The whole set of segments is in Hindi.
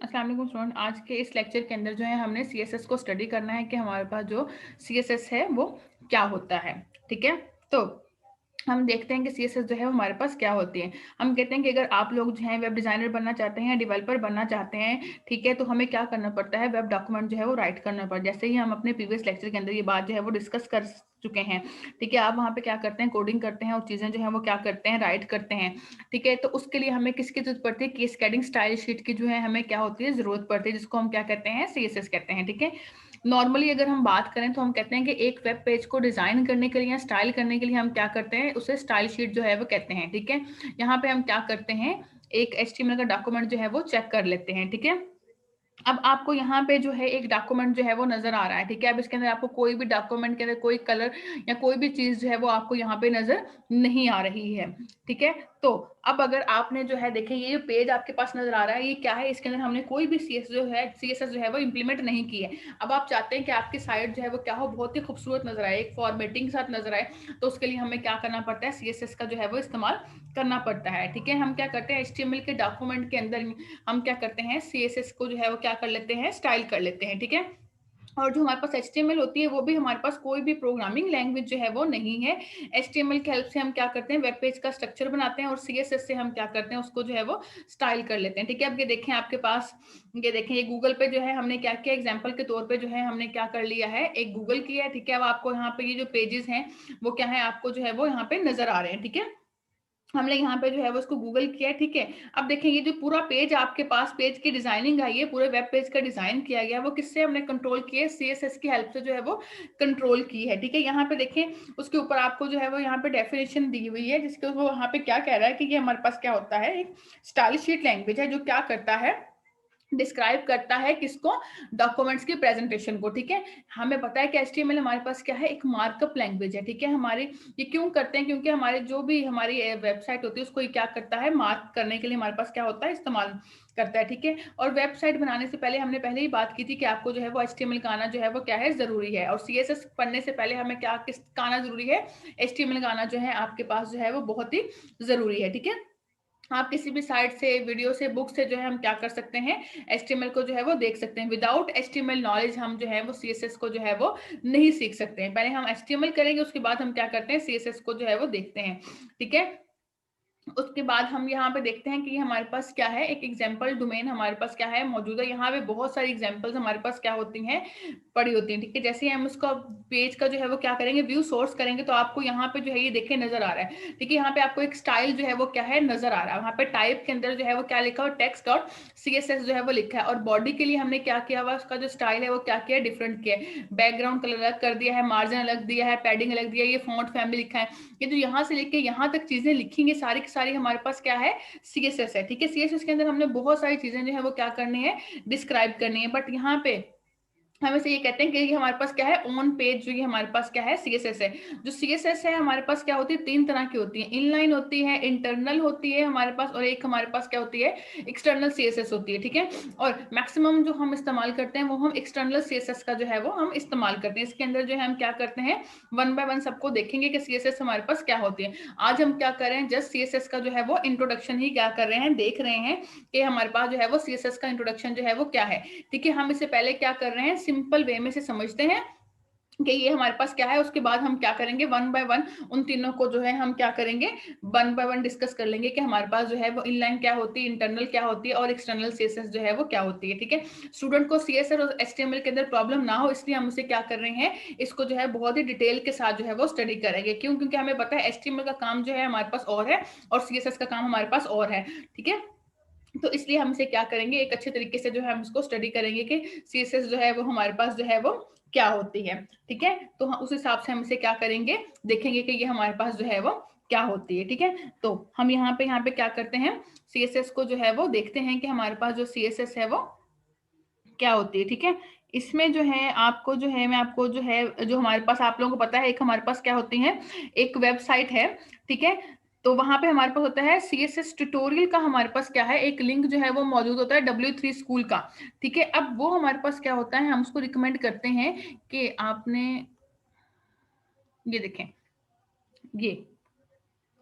अस्सलाम वालेकुम स्टूडेंट, आज के इस लेक्चर के अंदर जो है हमने सीएसएस को स्टडी करना है कि हमारे पास जो सीएसएस है वो क्या होता है। ठीक है, तो हम देखते हैं कि सीएसएस जो है वो हमारे पास क्या होती है। हम कहते हैं कि अगर आप लोग जो है वेब डिजाइनर बनना चाहते हैं, डेवलपर बनना चाहते हैं, ठीक है, तो हमें क्या करना पड़ता है, वेब डॉक्यूमेंट जो है वो राइट करना पड़ता है। जैसे ही हम अपने प्रीवियस लेक्चर के अंदर ये बात जो है वो डिस्कस कर चुके हैं। ठीक है, आप वहाँ पे क्या करते हैं, कोडिंग करते हैं और चीजें जो है वो क्या करते हैं, राइट करते हैं। ठीक है, तो उसके लिए हमें किसकी जरूरत पड़ती है, केस कैडिंग स्टाइल शीट की जो है हमें क्या होती है, जरूरत पड़ती है, जिसको हम क्या कहते हैं, सीएसएस कहते हैं। ठीक है, नॉर्मली अगर हम बात करें तो हम कहते हैं कि एक वेब पेज को डिजाइन करने के लिए या स्टाइल करने के लिए हम क्या करते हैं, उसे स्टाइल शीट जो है वो कहते हैं। ठीक है, यहाँ पे हम क्या करते हैं, एक एचटीएमएल का डॉक्यूमेंट जो है वो चेक कर लेते हैं। ठीक है, अब आपको यहाँ पे जो है एक डॉक्यूमेंट जो है वो नजर आ रहा है। ठीक है, अब इसके अंदर आपको कोई भी डॉक्यूमेंट के अंदर कोई कलर या कोई भी चीज जो है वो आपको यहाँ पे नजर नहीं आ रही है। ठीक है, तो अब अगर आपने जो है देखे, ये पेज आपके पास नजर आ रहा है, ये क्या है, इसके अंदर हमने कोई भी सीएसएस जो है वो इम्प्लीमेंट नहीं की है। अब आप चाहते हैं कि आपकी साइट जो है वो क्या हो, बहुत ही खूबसूरत नजर आए, एक फॉर्मेटिंग के साथ नजर आए, तो उसके लिए हमें क्या करना पड़ता है, सीएसएस का जो है वो इस्तेमाल करना पड़ता है। ठीक है, हम क्या करते हैं, एचटीएमएल के डॉक्यूमेंट के अंदर हम क्या करते हैं, सीएसएस को जो है वो क्या कर लेते हैं, स्टाइल कर लेते हैं। ठीक है, और जो हमारे पास एचटीएमएल होती है वो भी हमारे पास कोई भी प्रोग्रामिंग लैंग्वेज जो है वो नहीं है। एचटीएमएल की हेल्प से हम क्या करते हैं, वेब पेज का स्ट्रक्चर बनाते हैं और सीएसएस से हम क्या करते हैं, उसको जो है वो स्टाइल कर लेते हैं। ठीक है, अब ये देखें आपके पास, ये देखें, ये गूगल पे जो है हमने क्या किया, एग्जाम्पल के तौर पे जो है हमने क्या कर लिया है, एक गूगल किया है। ठीक है, अब आपको यहाँ पे ये जो पेजेस हैं वो क्या है, आपको जो है वो यहाँ पे नजर आ रहे हैं। ठीक है, हमने यहाँ पे जो है वो इसको गूगल किया है। ठीक है, अब देखें, ये जो पूरा पेज आपके पास, पेज की डिजाइनिंग आई है, पूरे वेब पेज का डिजाइन किया गया, वो किससे हमने कंट्रोल किया है, सीएसएस की हेल्प से जो है वो कंट्रोल की है। ठीक है, यहाँ पे देखें, उसके ऊपर आपको जो है वो यहाँ पे डेफिनेशन दी हुई है, जिसके वो वहाँ पे क्या कह रहा है कि ये हमारे पास क्या होता है, एक स्टाइल शीट लैंग्वेज है, जो क्या करता है, डिस्क्राइब करता है किसको, डॉक्यूमेंट्स की प्रेजेंटेशन को। ठीक है, हमें पता है कि एचटीएमएल हमारे पास क्या है, एक मार्कअप लैंग्वेज है। ठीक है, हमारे ये क्यों करते हैं, क्योंकि हमारे जो भी हमारी वेबसाइट होती है उसको ये क्या करता है, मार्क करने के लिए हमारे पास क्या होता है, इस्तेमाल करता है। ठीक है, और वेबसाइट बनाने से पहले हमने पहले ही बात की थी कि आपको जो है वो एचटीएमएल का आना जो है वो क्या है, जरूरी है, और सीएसएस पढ़ने से पहले हमें क्या किस का आना जरूरी है, एचटीएमएल का आना जो है आपके पास जो है वो बहुत ही जरूरी है। ठीक है, आप किसी भी साइट से, वीडियो से, बुक से जो है हम क्या कर सकते हैं, एचटीएमएल को जो है वो देख सकते हैं। विदाउट एचटीएमएल नॉलेज हम जो है वो सीएसएस को जो है वो नहीं सीख सकते हैं। पहले हम एचटीएमएल करेंगे, उसके बाद हम क्या करते हैं, सीएसएस को जो है वो देखते हैं। ठीक है, उसके बाद हम यहाँ पे देखते हैं कि हमारे पास क्या है, एक एग्जाम्पल डोमेन हमारे पास क्या है, मौजूद है। यहाँ पे बहुत सारी एग्जाम्पल्स हमारे पास क्या होती हैं, पड़ी होती हैं। ठीक है, जैसे हम उसका पेज का जो है वो क्या करेंगे, व्यू सोर्स करेंगे, तो आपको यहाँ पे जो है ये देखे नजर आ रहा है। ठीक है, यहाँ पे आपको एक स्टाइल जो है वो क्या है, नजर आ रहा है। वहाँ पे टाइप के अंदर जो है वो क्या लिखा है, टेक्स्ट डॉट सीएसएस जो है वो लिखा है, और बॉडी के लिए हमने क्या किया हुआ, उसका जो स्टाइल है वो क्या किया, डिफरेंट किया है। बैकग्राउंड कलर अलग कर दिया है, मार्जिन अलग दिया है, पैडिंग अलग दिया है, ये फॉन्ट फैमिली लिखा है। ये जो यहाँ से लेके यहाँ तक चीजें लिखेंगे, सारी की सारी हमारे पास क्या है, सीएसएस है। ठीक है, सीएसएस के अंदर हमने बहुत सारी चीजें जो है वो क्या करनी है, डिस्क्राइब करनी है। बट यहाँ पे हम इसे ये कहते हैं कि ये हमारे पास क्या है, ऑन पेज जो ये हमारे पास क्या है, सीएसएस है। जो सीएसएस है हमारे पास क्या होती है, तीन तरह की होती है, इनलाइन होती है, इंटरनल होती है हमारे पास, और एक हमारे पास क्या होती है, एक्सटर्नल सीएसएस होती है। ठीक है, और मैक्सिमम जो हम इस्तेमाल करते हैं वो हम एक्सटर्नल सीएसएस का जो है वो हम इस्तेमाल करते हैं। इसके अंदर जो है हम क्या करते हैं, वन बाय वन सबको देखेंगे कि सीएसएस हमारे पास क्या होती है। आज हम क्या कर रहे हैं, जस्ट सीएसएस का जो है वो इंट्रोडक्शन ही क्या कर रहे हैं, देख रहे हैं कि हमारे पास जो है वो सीएसएस का इंट्रोडक्शन जो है वो क्या है। ठीक है, हम इससे पहले क्या कर रहे हैं, सिंपल वे में से समझते हैं कि ये हमारे पास क्या है, उसके बाद हम क्या करेंगे, वन बाय वन उन तीनों को जो है हम क्या करेंगे, वन बाय वन डिस्कस कर लेंगे कि हमारे पास जो है वो इनलाइन क्या होती है, इंटरनल क्या होती है, और एक्सटर्नल सीएसएस जो है वो क्या होती है। ठीक है, स्टूडेंट को सीएसएस और एचटीएमएल के अंदर प्रॉब्लम ना हो, इसलिए हम इसे क्या कर रहे हैं, इसको जो है बहुत ही डिटेल के साथ जो है वो स्टडी करेंगे। क्यों, क्योंकि हमें पता है एचटीएमएल का काम जो है हमारे पास और है, और सीएसएस का काम हमारे पास और है। ठीक है, तो इसलिए हम इसे क्या करेंगे, एक अच्छे तरीके से जो है हम इसको स्टडी करेंगे कि सीएसएस जो है वो हमारे पास जो है वो क्या होती है। ठीक है, तो उस हिसाब से हम इसे क्या करेंगे, देखेंगे कि ये हमारे पास जो है वो क्या होती है। ठीक है, तो हम यहाँ पे क्या करते हैं, सीएसएस को जो है वो देखते हैं कि हमारे पास जो सीएसएस है वो क्या होती है। ठीक है, इसमें जो है आपको जो है, मैं आपको जो है, जो हमारे पास आप लोगों को पता है, एक हमारे पास क्या होती है, एक वेबसाइट है। ठीक है, तो वहां पे हमारे पास होता है सीएसएस ट्यूटोरियल का, हमारे पास क्या है, एक लिंक जो है वो मौजूद होता है W3 स्कूल का। ठीक है, अब वो हमारे पास क्या होता है, हम उसको रिकमेंड करते हैं कि आपने ये देखें, ये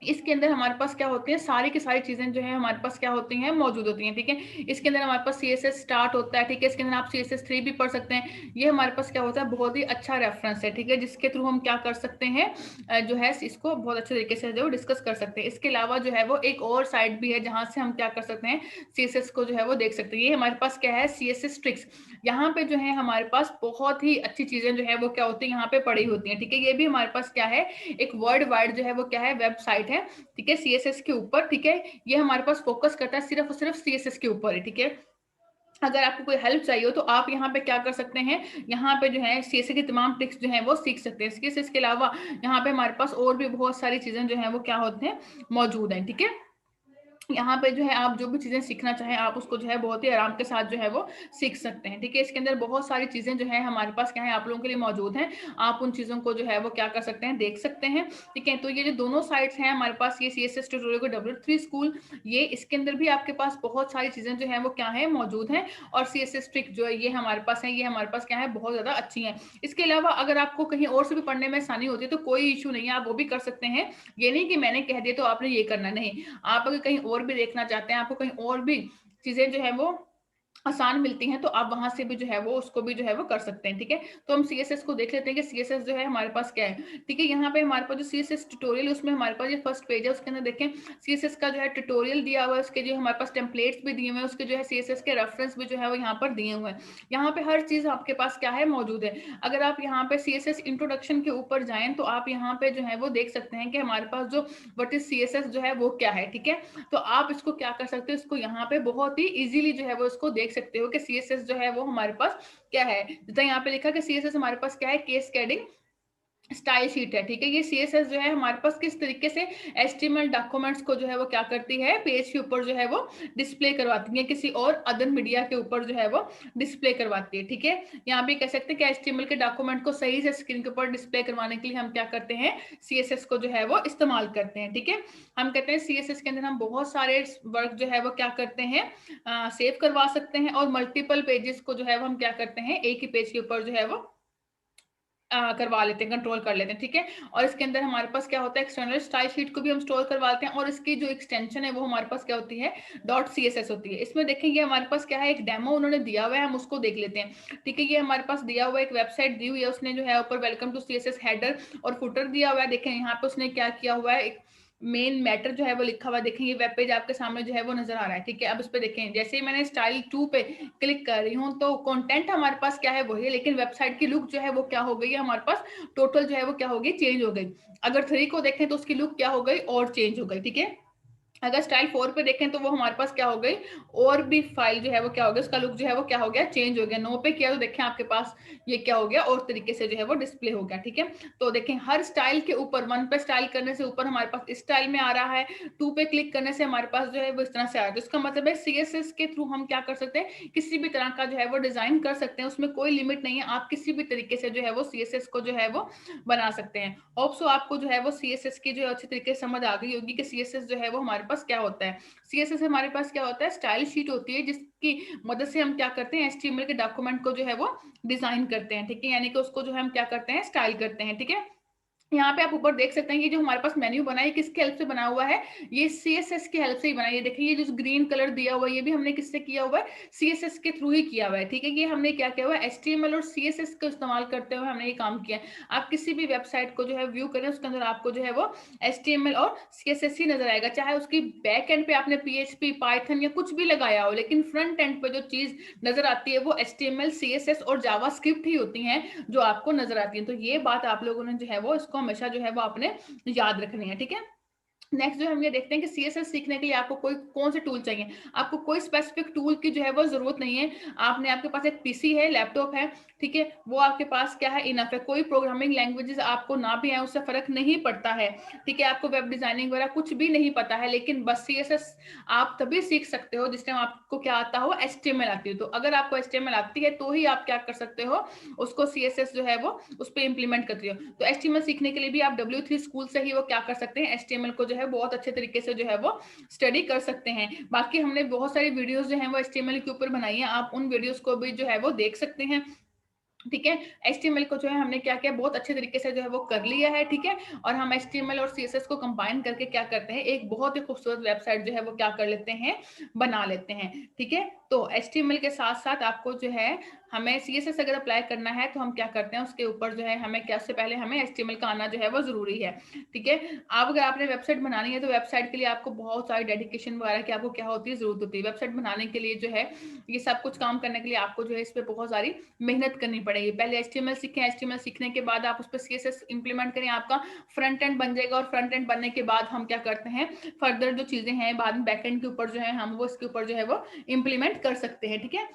इसके अंदर हमारे पास क्या होती है, सारी की सारी चीज़ें जो है हमारे पास क्या होती हैं, मौजूद होती हैं, ठीक है। इसके अंदर हमारे पास CSS स्टार्ट होता है, ठीक है। इसके अंदर आप CSS 3 भी पढ़ सकते हैं। ये हमारे पास क्या होता है, बहुत ही अच्छा रेफरेंस है, ठीक है, जिसके थ्रू हम क्या कर सकते हैं, जो है इसको बहुत अच्छे तरीके से जो डिस्कस कर सकते हैं। इसके अलावा जो है वो एक और साइट भी है जहाँ से हम क्या कर सकते हैं, CSS को जो है वो देख सकते हैं। ये हमारे पास क्या है, CSS ट्रिक्स। यहाँ पे जो है हमारे पास बहुत ही अच्छी चीज़ें जो है वो क्या होती है, यहाँ पे पड़ी होती हैं, ठीक है। ये भी हमारे पास क्या है, एक वर्ल्ड वाइड जो है वो क्या है, वेबसाइट है, ठीक है, CSS के ऊपर, ठीक है। ये हमारे पास फोकस करता है सिर्फ और सिर्फ CSS के ऊपर है, ठीक है। अगर आपको कोई हेल्प चाहिए हो तो आप यहाँ पे क्या कर सकते हैं, यहाँ पे जो है CSS की तमाम ट्रिक्स जो है वो सीख सकते हैं। CSS के अलावा यहाँ पे हमारे पास और भी बहुत सारी चीजें जो है वो क्या होते हैं, मौजूद हैं, ठीक है। यहाँ पे जो है आप जो भी चीज़ें सीखना चाहें, आप उसको जो है बहुत ही आराम के साथ जो है वो सीख सकते हैं, ठीक है। इसके अंदर बहुत सारी चीज़ें जो है हमारे पास क्या है, आप लोगों के लिए मौजूद हैं। आप उन चीज़ों को जो है वो क्या कर सकते हैं, देख सकते हैं, ठीक है। तो ये जो दोनों साइट्स हैं हमारे पास, ये CSS ट्यूटोरियल को W3 स्कूल, ये इसके अंदर भी आपके पास बहुत सारी चीज़ें जो है वो क्या है, मौजूद हैं। और CSS ट्रिक जो है ये हमारे पास है, ये हमारे पास क्या है, बहुत ज़्यादा अच्छी है। इसके अलावा अगर आपको कहीं और से भी पढ़ने में आसानी होती है तो कोई इशू नहीं है, आप वो भी कर सकते हैं। ये नहीं कि मैंने कह दिया तो आपने ये करना, नहीं। आप अगर कहीं और भी देखना चाहते हैं, आपको कहीं और भी चीज़ें जो है वो आसान मिलती हैं, तो आप वहाँ से भी जो है वो उसको भी जो है वो कर सकते हैं, ठीक है। तो हम CSS को देख लेते हैं कि CSS जो है हमारे पास क्या है, ठीक है। यहाँ पे हमारे पास जो CSS ट्यूटोरियल है उसमें हमारे पास ये फर्स्ट पेज है, उसके अंदर देखें CSS का जो है ट्यूटोरियल दिया हुआ है, उसके जो हमारे पास टेम्पलेट्स भी दिए हुए हैं, उसके जो है CSS के रेफरेंस भी जो है वो यहाँ पर दिए हुए हैं। यहाँ पे हर चीज़ आपके पास क्या है, मौजूद है। अगर आप यहाँ पे CSS इंट्रोडक्शन के ऊपर जाएं तो आप यहाँ पे जो है वो देख सकते हैं कि हमारे पास जो व्हाट इज CSS जो है वो क्या है, ठीक है। तो आप इसको क्या कर सकते हो, इसको यहाँ पे बहुत ही इजीली जो है वो इसको देख सकते हो कि CSS जो है वो हमारे पास क्या है। जैसे यहाँ पे लिखा कि CSS हमारे पास क्या है, केस कैडिंग स्टाइल शीट है, ठीक है। ये CSS जो है हमारे पास किस तरीके से HTML डॉक्यूमेंट्स को जो है वो क्या करती है, पेज के ऊपर जो है वो डिस्प्ले करवाती है, किसी और अदर मीडिया के ऊपर जो है वो डिस्प्ले करवाती है, ठीक है। यहाँ पे कह सकते हैं कि HTML के डॉक्यूमेंट को सही से स्क्रीन के ऊपर डिस्प्ले करवाने के लिए हम क्या करते हैं, CSS को जो है वो इस्तेमाल करते हैं, ठीक है। हम कहते हैं CSS के अंदर हम बहुत सारे वर्क जो है वो क्या करते हैं, सेव करवा सकते हैं, और मल्टीपल पेजेस को जो है वो हम क्या करते हैं, एक ही पेज के ऊपर जो है वो करवा लेते हैं, कंट्रोल कर लेते हैं, ठीक है। और इसके अंदर हमारे पास क्या होता है, एक्सटर्नल स्टाइल शीट को भी हम स्टोर करवा लेते हैं, और इसकी जो एक्सटेंशन है वो हमारे पास क्या होती है, .css होती है। इसमें देखेंगे हमारे पास क्या है, एक डेमो उन्होंने दिया हुआ है, हम उसको देख लेते हैं, ठीक है। ये हमारे पास दिया हुआ एक वेबसाइट दी हुई है, उसने जो है ऊपर वेलकम टू CSS हेडर और फुटर दिया हुआ है। देखें यहाँ पे उसने क्या किया हुआ है, एक मेन मैटर जो है वो लिखा हुआ है, देखें ये वेब पेज आपके सामने जो है वो नजर आ रहा है, ठीक है। अब इस पे देखें, जैसे ही मैंने स्टाइल 2 पे क्लिक कर रही हूँ तो कंटेंट हमारे पास क्या है वही है, लेकिन वेबसाइट की लुक जो है वो क्या हो गई है, हमारे पास टोटल जो है वो क्या हो गई, चेंज हो गई। अगर 3 को देखें तो उसकी लुक क्या हो गई, और चेंज हो गई, ठीक है। अगर स्टाइल 4 पे देखें तो वो हमारे पास क्या हो गई, और भी फाइल जो है वो क्या हो गया, उसका लुक जो है वो क्या हो गया, चेंज हो गया। 9 पे किया तो देखें आपके पास ये क्या हो गया, और तरीके से जो है वो डिस्प्ले हो गया, ठीक है। तो देखें हर स्टाइल के ऊपर 1 पे स्टाइल करने से ऊपर हमारे पास इस स्टाइल में आ रहा है, 2 पे क्लिक करने से हमारे पास जो है वो इस तरह से आ रहा है। तो इसका मतलब है CSS के थ्रू हम क्या कर सकते हैं, किसी भी तरह का जो है वो डिजाइन कर सकते हैं, उसमें कोई लिमिट नहीं है, आप किसी भी तरीके से जो है वो CSS को जो है वो बना सकते हैं। होप सो आपको जो है वो CSS की जो है अच्छी तरीके से समझ आ गई होगी कि CSS जो है वो हमारे पास क्या होता है। CSS हमारे पास क्या होता है, स्टाइल शीट होती है, जिसकी मदद से हम क्या करते हैं, HTML के डॉक्यूमेंट को जो है वो डिजाइन करते हैं, ठीक है। यानी कि उसको जो है हम क्या करते हैं, स्टाइल करते हैं, ठीक है। यहाँ पे आप ऊपर देख सकते हैं, ये जो हमारे पास मेन्यू बना है किसके हेल्प से बना हुआ है, ये CSS की हेल्प से ही बना है। ये देखिए, ये जो ग्रीन कलर दिया हुआ है ये भी हमने किससे किया हुआ है, CSS के थ्रू ही किया हुआ है, ठीक है। ये हमने क्या किया हुआ है, HTML और CSS का इस्तेमाल करते हुए हमने ये काम किया है। आप किसी भी वेबसाइट को जो है व्यू करें, उसके अंदर आपको जो है वो HTML और CSS ही नजर आएगा, चाहे उसकी बैक एंड पे आपने PHP पाइथन या कुछ भी लगाया हो, लेकिन फ्रंट एंड पे जो चीज नजर आती है वो HTML CSS और जावास्क्रिप्ट ही होती हैं जो आपको नजर आती है। तो ये बात आप लोगों ने जो है वो इसको हमेशा जो है वो आपने याद रखनी है, ठीक है। नेक्स्ट जो हम ये देखते हैं कि CSS सीखने के लिए आपको कोई कौन से टूल चाहिए। आपको कोई स्पेसिफिक टूल की जो है वो जरूरत नहीं है। आपने आपके पास एक पीसी है, लैपटॉप है, ठीक है, वो आपके पास क्या है, इनफ है। कोई प्रोग्रामिंग लैंग्वेजेस आपको ना भी आए उससे फर्क नहीं पड़ता है, ठीक है। आपको वेब डिजाइनिंग वगैरह कुछ भी नहीं पता है, लेकिन बस CSS आप तभी सीख सकते हो जिस टाइम आपको क्या आता हो, HTML आती है। तो अगर आपको HTML आती है तो ही आप क्या कर सकते हो, उसको CSS जो है वो उस पर इंप्लीमेंट करती हो। तो HTML सीखने के लिए भी आप W3 स्कूल से ही वो क्या कर सकते हैं, HTML को जो है बहुत अच्छे तरीके से जो है वो स्टडी कर सकते हैं। बाकी हमने बहुत सारी वीडियोस जो हैं वो HTML के ऊपर बनाई है, आप उन वीडियोस को भी जो है वो देख सकते हैं। ठीक है। एचटीएमएल को जो है हमने क्या किया, बहुत अच्छे तरीके से जो है वो कर लिया है, ठीक है। और हम एचटीएमएल और सीएसएस को कंबाइन करके क्या करते हैं, एक बहुत ही खूबसूरत वेबसाइट जो है वो क्या कर लेते हैं, बना लेते हैं, ठीक है। तो एचटीएमएल के साथ साथ आपको जो है हमें सीएसएस अगर अप्लाई करना है तो हम क्या करते हैं, उसके ऊपर जो है हमें क्या, उससे पहले हमें एचटीएमएल का आना जो है वो जरूरी है, ठीक है। आप अगर आपने वेबसाइट बनानी है तो वेबसाइट के लिए आपको बहुत सारी डेडिकेशन वगैरह की आपको क्या होती है, जरूरत होती है। वेबसाइट बनाने के लिए जो है ये सब कुछ काम करने के लिए आपको जो है इस पर बहुत सारी मेहनत करनी पड़ेगी। पहले एचटीएमएल सीखें, एचटीएमएल सीखने के बाद आप उस पर सीएसएस इंप्लीमेंट करें, आपका फ्रंट एंड बन जाएगा। और फ्रंट एंड बनने के बाद हम क्या करते हैं, फर्दर जो चीजें हैं बाद में बैक एंड के ऊपर जो है हम वो इसके ऊपर जो है वो इंप्लीमेंट कर सकते हैं, ठीक है।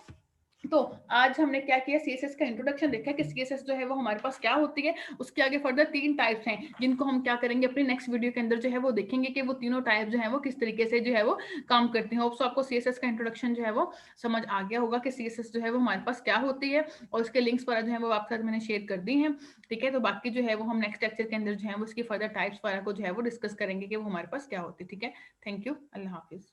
तो आज हमने क्या किया, सीएसएस का इंट्रोडक्शन देखा कि सीएसएस जो है वो हमारे पास क्या होती है। उसके आगे फर्दर 3 टाइप्स हैं जिनको हम क्या करेंगे, अपनी नेक्स्ट वीडियो के अंदर जो है वो देखेंगे कि वो तीनों टाइप जो है वो किस तरीके से जो है वो काम करते हैं। होप सो आपको सीएसएस का इंट्रोडक्शन जो है वो समझ आ गया होगा कि सीएसएस जो है वो हमारे पास क्या होती है, और उसके लिंक्स पर जो है वो आपके साथ मैंने शेयर कर दी है, ठीक है। तो बाकी जो है वो हम नेक्स्ट लेक्चर के अंदर जो है वो इसकी फर्दर टाइप्स वगैरह को जो है वो डिस्कस करेंगे कि वो हमारे पास क्या होती है, ठीक है। Thank you, Allah Hafiz.